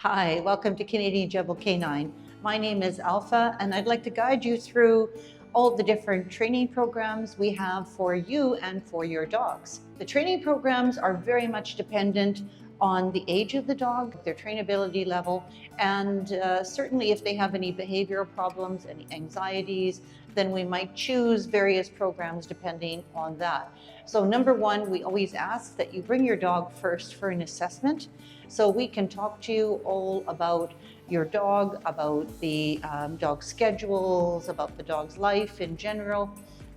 Hi, welcome to Canadian Jebel K9. My name is Alpha, and I'd like to guide you through all the different training programs we have for you and for your dogs. The training programs are very much dependent on the age of the dog, their trainability level, and certainly if they have any behavioral problems, any anxieties, then we might choose various programs depending on that. So number one, we always ask that you bring your dog first for an assessment so we can talk to you all about your dog, about the dog schedules, about the dog's life in general,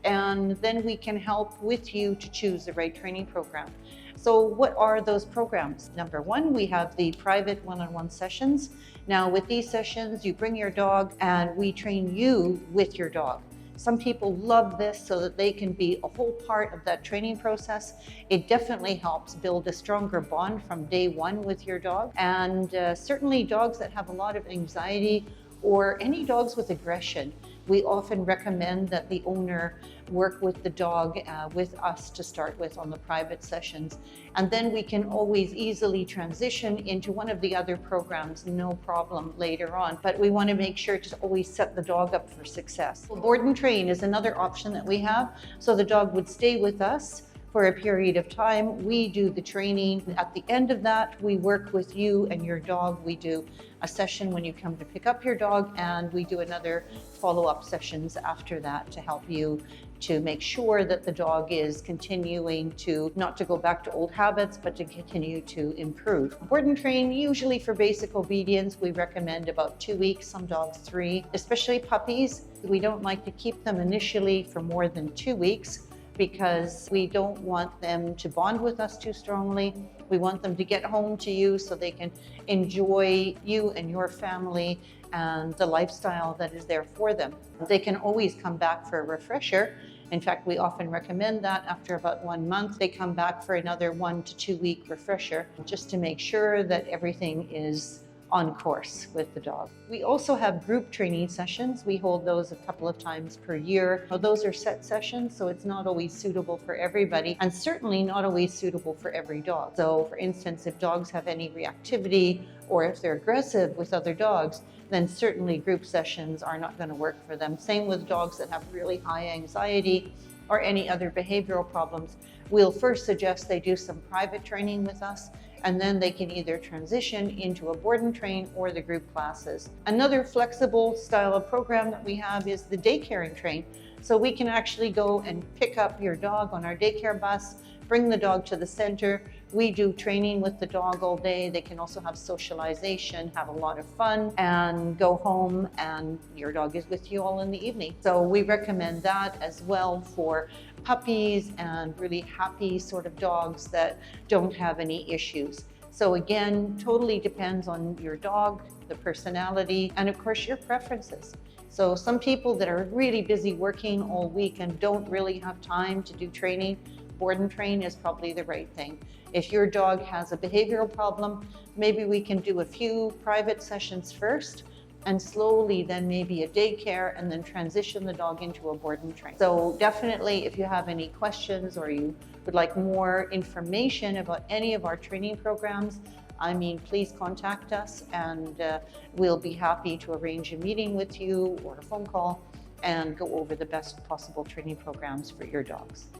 and then we can help with you to choose the right training program. So what are those programs? Number one, we have the private one-on-one sessions. Now with these sessions, you bring your dog and we train you with your dog. Some people love this so that they can be a whole part of that training process. It definitely helps build a stronger bond from day one with your dog. And certainly dogs that have a lot of anxiety or any dogs with aggression, we often recommend that the owner work with the dog with us to start with on the private sessions. And then we can always easily transition into one of the other programs, no problem later on. But we want to make sure to always set the dog up for success. Board and train is another option that we have. So the dog would stay with us for a period of time. We do the training. At the end of that, we work with you and your dog. We do a session when you come to pick up your dog, and we do another follow-up sessions after that to help you to make sure that the dog is continuing to not to go back to old habits, but to continue to improve. Board and train, usually for basic obedience, we recommend about 2 weeks, some dogs 3, especially puppies. We don't like to keep them initially for more than 2 weeks, because we don't want them to bond with us too strongly. We want them to get home to you so they can enjoy you and your family and the lifestyle that is there for them. They can always come back for a refresher. In fact, we often recommend that after about 1 month, they come back for another 1 to 2 week refresher, just to make sure that everything is on course with the dog. We also have group training sessions. We hold those a couple of times per year. Now, those are set sessions, so it's not always suitable for everybody, and certainly not always suitable for every dog. So for instance, if dogs have any reactivity or if they're aggressive with other dogs, then certainly group sessions are not going to work for them. Same with dogs that have really high anxiety or any other behavioral problems. We'll first suggest they do some private training with us, and then they can either transition into a board and train or the group classes. Another flexible style of program that we have is the daycare and train. So we can actually go and pick up your dog on our daycare bus, bring the dog to the center. We do training with the dog all day. They can also have socialization, have a lot of fun, and go home and your dog is with you all in the evening. So we recommend that as well for puppies and really happy sort of dogs that don't have any issues. So again, totally depends on your dog, the personality, and of course your preferences. So some people that are really busy working all week and don't really have time to do training, board and train is probably the right thing. If your dog has a behavioral problem, maybe we can do a few private sessions first, and slowly then maybe a daycare, and then transition the dog into a board and train. So definitely, if you have any questions or you would like more information about any of our training programs, please contact us, and we'll be happy to arrange a meeting with you or a phone call and go over the best possible training programs for your dogs.